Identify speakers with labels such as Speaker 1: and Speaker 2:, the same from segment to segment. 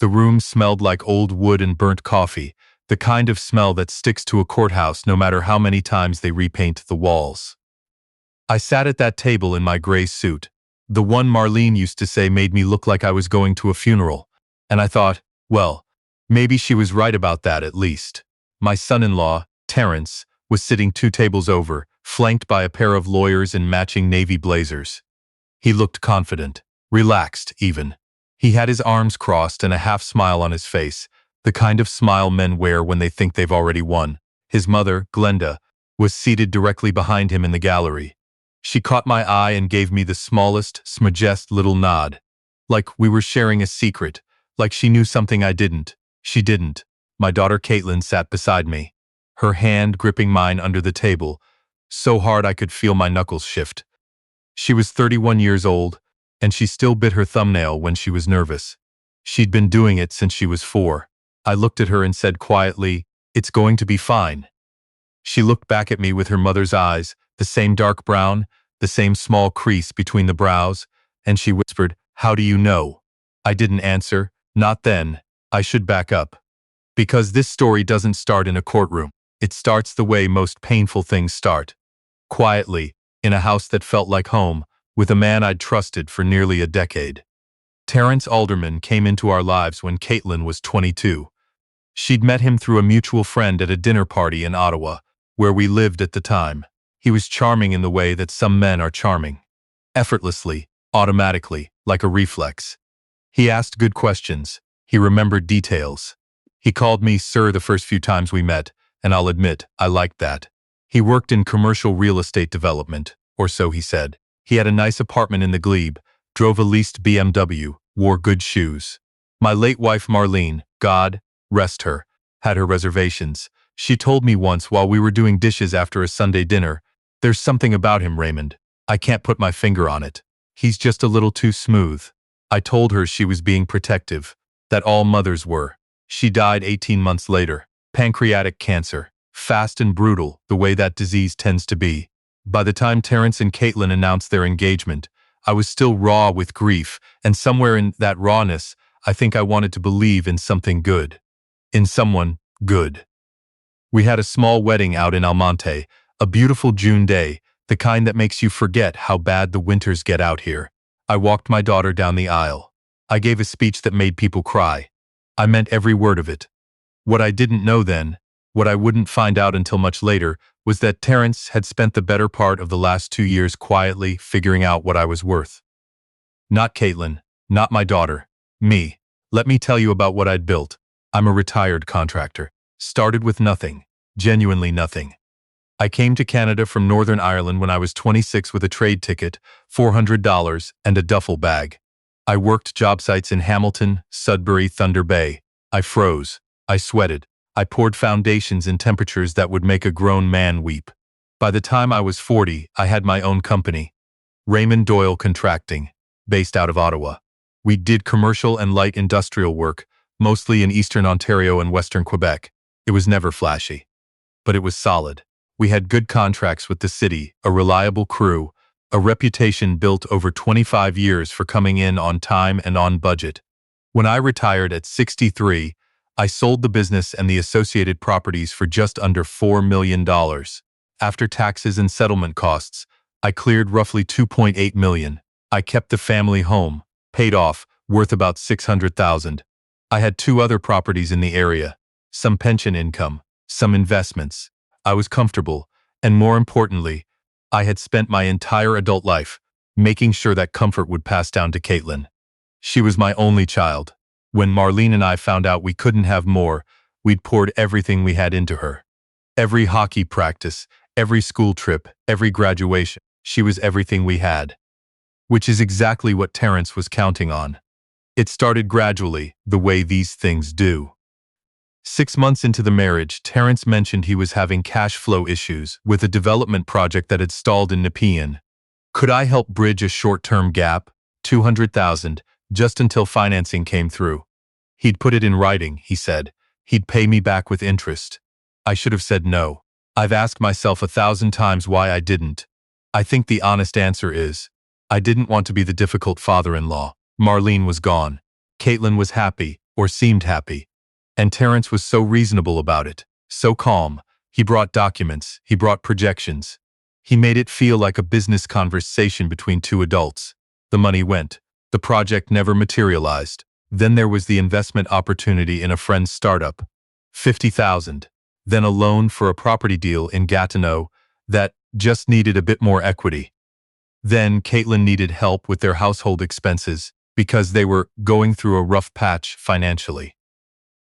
Speaker 1: The room smelled like old wood and burnt coffee, the kind of smell that sticks to a courthouse no matter how many times they repaint the walls. I sat at that table in my gray suit, the one Marlene used to say made me look like I was going to a funeral, and I thought, well, maybe she was right about that at least. My son-in-law, Terrence, was sitting 2 tables over, flanked by a pair of lawyers in matching navy blazers. He looked confident, relaxed even. He had his arms crossed and a half-smile on his face, the kind of smile men wear when they think they've already won. His mother, Glenda, was seated directly behind him in the gallery. She caught my eye and gave me the smallest, smudgest little nod. Like we were sharing a secret, like she knew something I didn't. She didn't. My daughter Caitlin sat beside me, her hand gripping mine under the table, so hard I could feel my knuckles shift. She was 31 years old, and she still bit her thumbnail when she was nervous. She'd been doing it since she was 4. I looked at her and said quietly, "It's going to be fine." She looked back at me with her mother's eyes, the same dark brown, the same small crease between the brows, and she whispered, "How do you know?" I didn't answer, not then. I should back up. Because this story doesn't start in a courtroom. It starts the way most painful things start. Quietly, in a house that felt like home, with a man I'd trusted for nearly a decade. Terrence Alderman came into our lives when Caitlin was 22. She'd met him through a mutual friend at a dinner party in Ottawa, where we lived at the time. He was charming in the way that some men are charming. Effortlessly, automatically, like a reflex. He asked good questions. He remembered details. He called me sir the first few times we met, and I'll admit, I liked that. He worked in commercial real estate development, or so he said. He had a nice apartment in the Glebe, drove a leased BMW, wore good shoes. My late wife Marlene, God rest her, had her reservations. She told me once while we were doing dishes after a Sunday dinner, "There's something about him, Raymond. I can't put my finger on it. He's just a little too smooth." I told her she was being protective, that all mothers were. She died 18 months later. Pancreatic cancer. Fast and brutal, the way that disease tends to be. By the time Terrence and Caitlin announced their engagement, I was still raw with grief, and somewhere in that rawness, I think I wanted to believe in something good. In someone good. We had a small wedding out in Almonte, a beautiful June day, the kind that makes you forget how bad the winters get out here. I walked my daughter down the aisle. I gave a speech that made people cry. I meant every word of it. What I didn't know then, what I wouldn't find out until much later, was that Terrence had spent the better part of the last 2 years quietly figuring out what I was worth. Not Caitlin, not my daughter, me. Let me tell you about what I'd built. I'm a retired contractor. Started with nothing, genuinely nothing. I came to Canada from Northern Ireland when I was 26 with a trade ticket, $400, and a duffel bag. I worked job sites in Hamilton, Sudbury, Thunder Bay. I froze. I sweated. I poured foundations in temperatures that would make a grown man weep. By the time I was 40, I had my own company, Raymond Doyle Contracting, based out of Ottawa. We did commercial and light industrial work, mostly in eastern Ontario and western Quebec. It was never flashy, but it was solid. We had good contracts with the city, a reliable crew, a reputation built over 25 years for coming in on time and on budget. When I retired at 63, I sold the business and the associated properties for just under $4 million. After taxes and settlement costs, I cleared roughly $2.8 million. I kept the family home, paid off, worth about $600,000. I had 2 other properties in the area, some pension income, some investments. I was comfortable, and more importantly, I had spent my entire adult life making sure that comfort would pass down to Caitlin. She was my only child. When Marlene and I found out we couldn't have more, we'd poured everything we had into her. Every hockey practice, every school trip, every graduation, she was everything we had. Which is exactly what Terrence was counting on. It started gradually, the way these things do. 6 months into the marriage, Terrence mentioned he was having cash flow issues with a development project that had stalled in Nepean. Could I help bridge a short-term gap, $200,000, just until financing came through? He'd put it in writing, he said. He'd pay me back with interest. I should have said no. I've asked myself 1,000 times why I didn't. I think the honest answer is, I didn't want to be the difficult father-in-law. Marlene was gone. Caitlin was happy, or seemed happy. And Terrence was so reasonable about it, so calm. He brought documents, he brought projections. He made it feel like a business conversation between two adults. The money went. The project never materialized. Then there was the investment opportunity in a friend's startup. 50,000. Then a loan for a property deal in Gatineau that just needed a bit more equity. Then Caitlin needed help with their household expenses because they were going through a rough patch financially.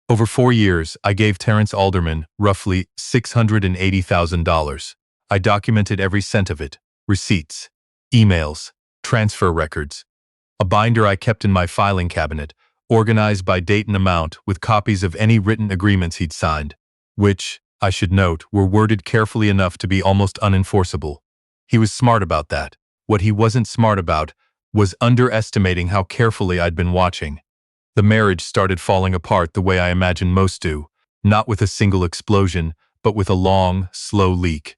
Speaker 1: Over 4 years, I gave Terrence Alderman roughly $680,000. I documented every cent of it, receipts, emails, transfer records. A binder I kept in my filing cabinet, organized by date and amount with copies of any written agreements he'd signed, which, I should note, were worded carefully enough to be almost unenforceable. He was smart about that. What he wasn't smart about was underestimating how carefully I'd been watching. The marriage started falling apart the way I imagine most do, not with a single explosion, but with a long, slow leak.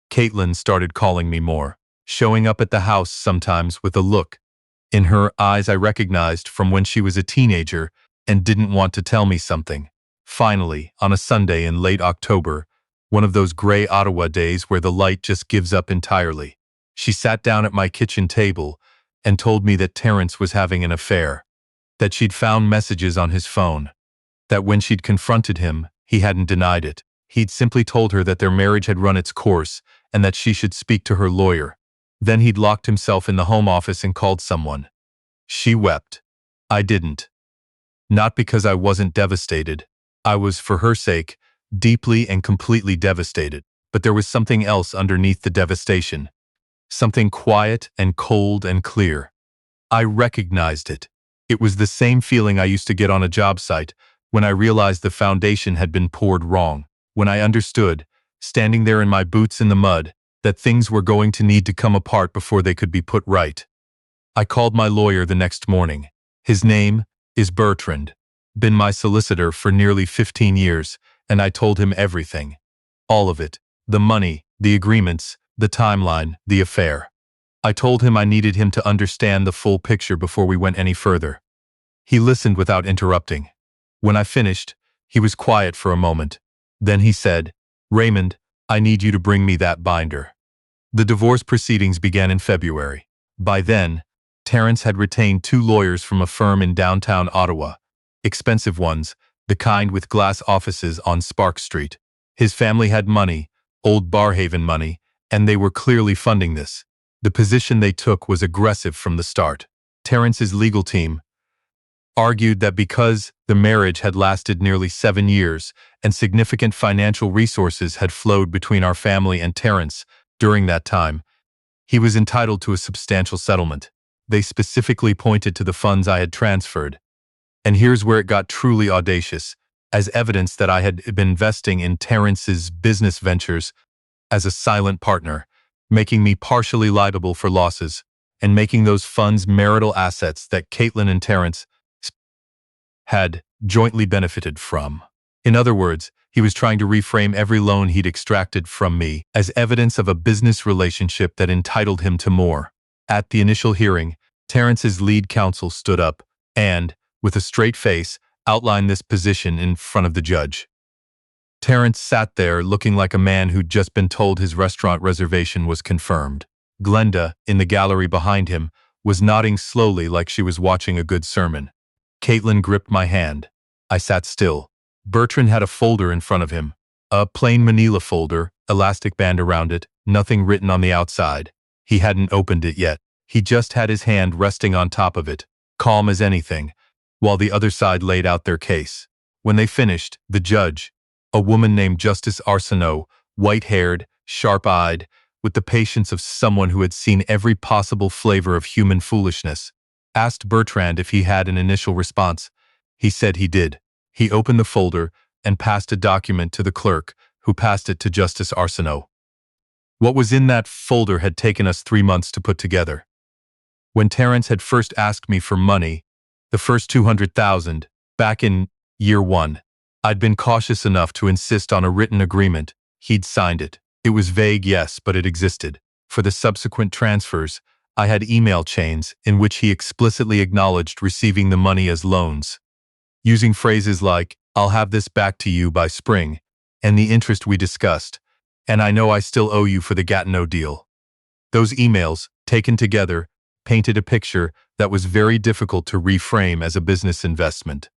Speaker 1: Caitlin started calling me more, showing up at the house sometimes with a look in her eyes I recognized from when she was a teenager and didn't want to tell me something. Finally, on a Sunday in late October, one of those gray Ottawa days where the light just gives up entirely, she sat down at my kitchen table and told me that Terrence was having an affair, that she'd found messages on his phone, that when she'd confronted him, he hadn't denied it. He'd simply told her that their marriage had run its course and that she should speak to her lawyer. Then he'd locked himself in the home office and called someone. She wept. I didn't. Not because I wasn't devastated. I was, for her sake, deeply and completely devastated. But there was something else underneath the devastation. Something quiet and cold and clear. I recognized it. It was the same feeling I used to get on a job site when I realized the foundation had been poured wrong. When I understood, standing there in my boots in the mud, that things were going to need to come apart before they could be put right. I called my lawyer the next morning. His name is Bertrand. Been my solicitor for nearly 15 years, and I told him everything. All of it. The money, the agreements, the timeline, the affair. I told him I needed him to understand the full picture before we went any further. He listened without interrupting. When I finished, he was quiet for a moment. Then he said, "Raymond, I need you to bring me that binder." The divorce proceedings began in February. By then, Terrence had retained 2 lawyers from a firm in downtown Ottawa. Expensive ones, the kind with glass offices on Spark Street. His family had money, old Barhaven money, and they were clearly funding this. The position they took was aggressive from the start. Terrence's legal team argued that because the marriage had lasted nearly 7 years and significant financial resources had flowed between our family and Terrence during that time, he was entitled to a substantial settlement. They specifically pointed to the funds I had transferred. And here's where it got truly audacious, as evidence that I had been investing in Terrence's business ventures as a silent partner, making me partially liable for losses, and making those funds marital assets that Caitlin and Terrence had jointly benefited from. In other words, he was trying to reframe every loan he'd extracted from me as evidence of a business relationship that entitled him to more. At the initial hearing, Terrence's lead counsel stood up and, with a straight face, outlined this position in front of the judge. Terrence sat there looking like a man who'd just been told his restaurant reservation was confirmed. Glenda, in the gallery behind him, was nodding slowly like she was watching a good sermon. Caitlin gripped my hand. I sat still. Bertrand had a folder in front of him. A plain manila folder, elastic band around it, nothing written on the outside. He hadn't opened it yet. He just had his hand resting on top of it, calm as anything, while the other side laid out their case. When they finished, the judge, a woman named Justice Arsenault, white-haired, sharp-eyed, with the patience of someone who had seen every possible flavor of human foolishness, asked Bertrand if he had an initial response. He said he did. He opened the folder and passed a document to the clerk, who passed it to Justice Arsenault. What was in that folder had taken us 3 months to put together. When Terrence had first asked me for money, the first $200,000, back in year 1, I'd been cautious enough to insist on a written agreement. He'd signed it. It was vague, yes, but it existed. For the subsequent transfers, I had email chains in which he explicitly acknowledged receiving the money as loans. using phrases like, "I'll have this back to you by spring," and the interest we discussed, "and I know I still owe you for the Gatineau deal." Those emails, taken together, painted a picture that was very difficult to reframe as a business investment.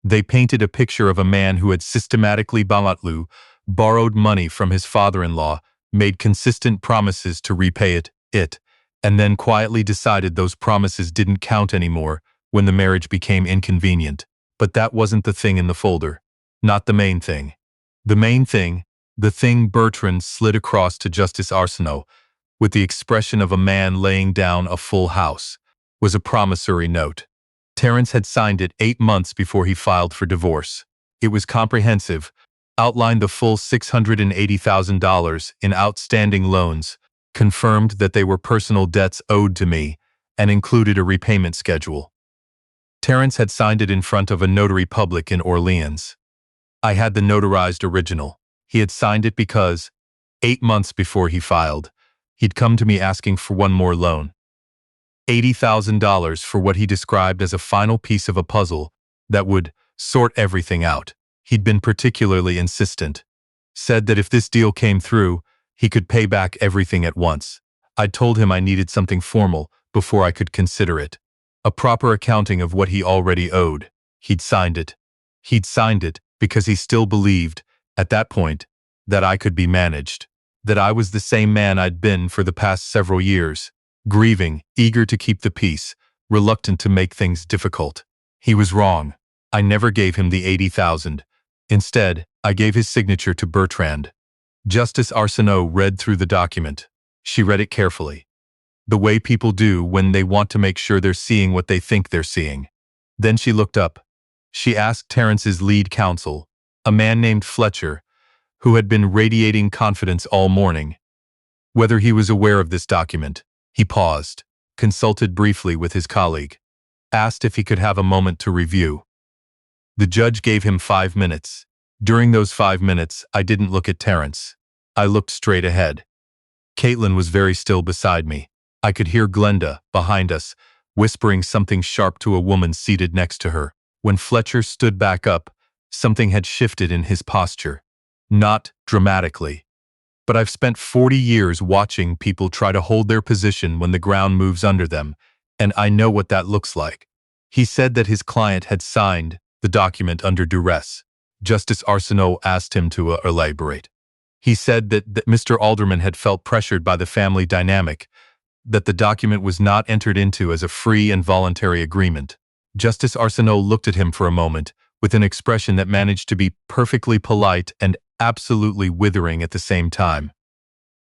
Speaker 1: They painted a picture of a man who had systematically borrowed money from his father-in-law, made consistent promises to repay it, and then quietly decided those promises didn't count anymore when the marriage became inconvenient. But that wasn't the thing in the folder. Not the main thing. The main thing, the thing Bertrand slid across to Justice Arsenault, with the expression of a man laying down a full house, was a promissory note. Terrence had signed it 8 months before he filed for divorce. It was comprehensive, outlined the full $680,000 in outstanding loans, confirmed that they were personal debts owed to me, and included a repayment schedule. Terrence had signed it in front of a notary public in Orleans. I had the notarized original. He had signed it because, 8 months before he filed, he'd come to me asking for one more loan. $80,000 for what he described as a final piece of a puzzle that would sort everything out. He'd been particularly insistent. Said that if this deal came through, he could pay back everything at once. I'd told him I needed something formal before I could consider it. A proper accounting of what he already owed. He'd signed it. He'd signed it because he still believed, at that point, that I could be managed. That I was the same man I'd been for the past several years. Grieving, eager to keep the peace, reluctant to make things difficult. He was wrong. I never gave him the $80,000. Instead, I gave his signature to Bertrand. Justice Arsenault read through the document. She read it carefully. The way people do when they want to make sure they're seeing what they think they're seeing. Then she looked up. She asked Terrence's lead counsel, a man named Fletcher, who had been radiating confidence all morning, whether he was aware of this document. He paused, consulted briefly with his colleague, asked if he could have a moment to review. The judge gave him 5 minutes. During those 5 minutes, I didn't look at Terrence. I looked straight ahead. Caitlin was very still beside me. I could hear Glenda, behind us, whispering something sharp to a woman seated next to her. When Fletcher stood back up, something had shifted in his posture. Not dramatically. But I've spent 40 years watching people try to hold their position when the ground moves under them, and I know what that looks like. He said that his client had signed the document under duress. Justice Arsenault asked him to elaborate. He said that Mr. Alderman had felt pressured by the family dynamic, that the document was not entered into as a free and voluntary agreement. Justice Arsenault looked at him for a moment, with an expression that managed to be perfectly polite and absolutely withering at the same time.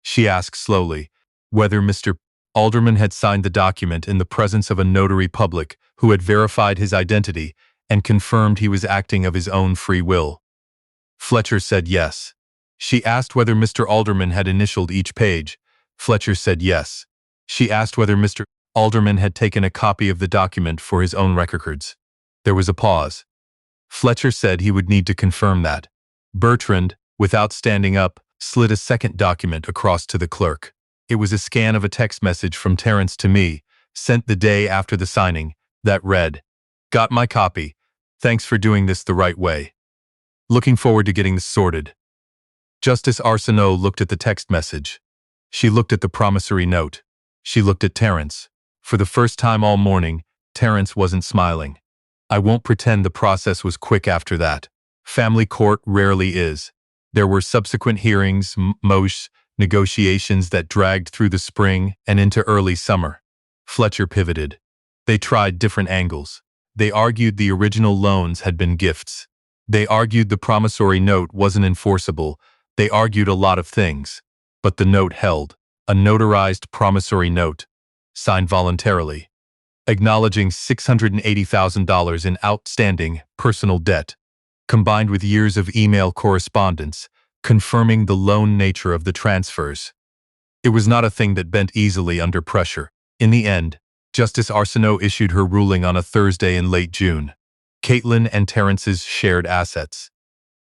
Speaker 1: She asked slowly whether Mr. Alderman had signed the document in the presence of a notary public who had verified his identity and confirmed he was acting of his own free will. Fletcher said yes. She asked whether Mr. Alderman had initialed each page. Fletcher said yes. She asked whether Mr. Alderman had taken a copy of the document for his own records. There was a pause. Fletcher said he would need to confirm that. Bertrand, without standing up, slid a second document across to the clerk. It was a scan of a text message from Terrence to me, sent the day after the signing, that read, "Got my copy. Thanks for doing this the right way. Looking forward to getting this sorted." Justice Arsenault looked at the text message. She looked at the promissory note. She looked at Terrence. For the first time all morning, Terrence wasn't smiling. I won't pretend the process was quick after that. Family court rarely is. There were subsequent hearings, negotiations that dragged through the spring and into early summer. Fletcher pivoted. They tried different angles. They argued the original loans had been gifts. They argued the promissory note wasn't enforceable. They argued a lot of things. But the note held. A notarized promissory note, signed voluntarily, acknowledging $680,000 in outstanding personal debt, combined with years of email correspondence, confirming the loan nature of the transfers. It was not a thing that bent easily under pressure. In the end, Justice Arsenault issued her ruling on a Thursday in late June. Caitlin and Terrence's shared assets.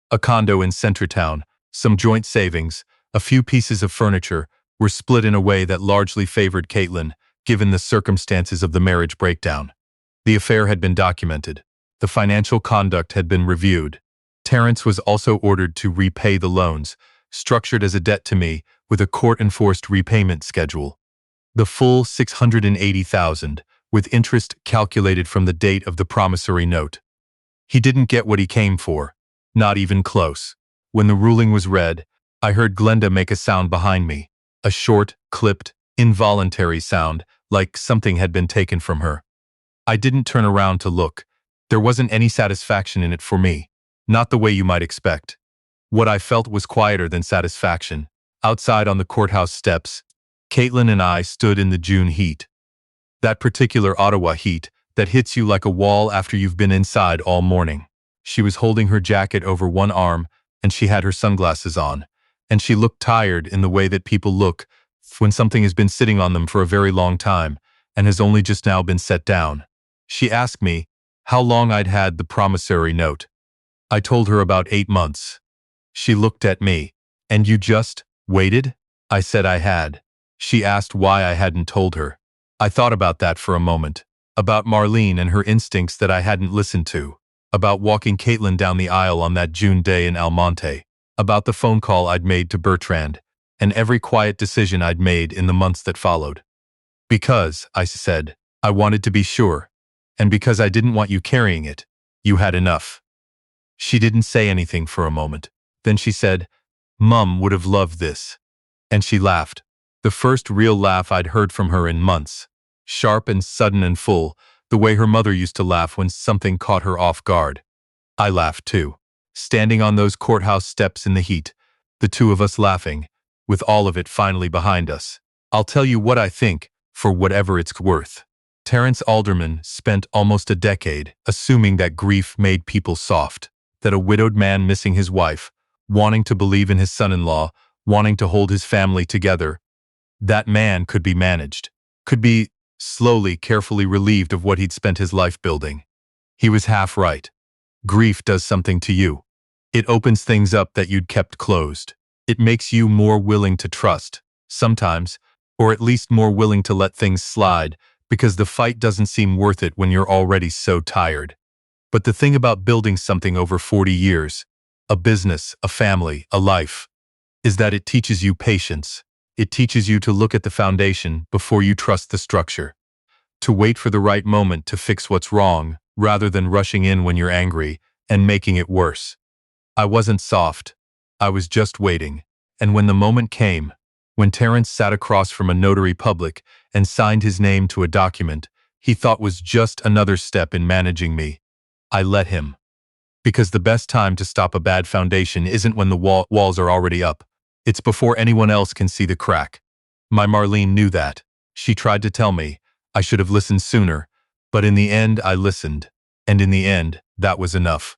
Speaker 1: A condo in Centertown, some joint savings, a few pieces of furniture, were split in a way that largely favored Caitlin, given the circumstances of the marriage breakdown. The affair had been documented. The financial conduct had been reviewed. Terrence was also ordered to repay the loans, structured as a debt to me, with a court-enforced repayment schedule. The full $680,000, with interest calculated from the date of the promissory note. He didn't get what he came for. Not even close. When the ruling was read, I heard Glenda make a sound behind me. A short, clipped, involuntary sound, like something had been taken from her. I didn't turn around to look. There wasn't any satisfaction in it for me. Not the way you might expect. What I felt was quieter than satisfaction. Outside on the courthouse steps, Caitlin and I stood in the June heat. That particular Ottawa heat that hits you like a wall after you've been inside all morning. She was holding her jacket over one arm, and she had her sunglasses on, and she looked tired in the way that people look when something has been sitting on them for a very long time and has only just now been set down. She asked me how long I'd had the promissory note. I told her about 8 months. She looked at me. "And you just waited?" I said I had. She asked why I hadn't told her. I thought about that for a moment. About Marlene and her instincts that I hadn't listened to. About walking Caitlin down the aisle on that June day in Almonte. About the phone call I'd made to Bertrand, and every quiet decision I'd made in the months that followed. "Because," I said, "I wanted to be sure. And because I didn't want you carrying it. You had enough." She didn't say anything for a moment. Then she said, "Mum would have loved this." And she laughed. The first real laugh I'd heard from her in months. Sharp and sudden and full, the way her mother used to laugh when something caught her off guard. I laughed too. Standing on those courthouse steps in the heat, the two of us laughing, with all of it finally behind us. I'll tell you what I think, for whatever it's worth. Terrence Alderman spent almost a decade assuming that grief made people soft, that a widowed man missing his wife, wanting to believe in his son-in-law, wanting to hold his family together, that man could be managed, could be slowly, carefully relieved of what he'd spent his life building. He was half right. Grief does something to you. It opens things up that you'd kept closed. It makes you more willing to trust, sometimes, or at least more willing to let things slide, because the fight doesn't seem worth it when you're already so tired. But the thing about building something over 40 years, a business, a family, a life, is that it teaches you patience. It teaches you to look at the foundation before you trust the structure. To wait for the right moment to fix what's wrong, rather than rushing in when you're angry and making it worse. I wasn't soft. I was just waiting. And when the moment came, when Terrence sat across from a notary public and signed his name to a document he thought was just another step in managing me, I let him. Because the best time to stop a bad foundation isn't when the walls are already up. It's before anyone else can see the crack. My Marlene knew that. She tried to tell me I should have listened sooner, but in the end I listened, and in the end, that was enough.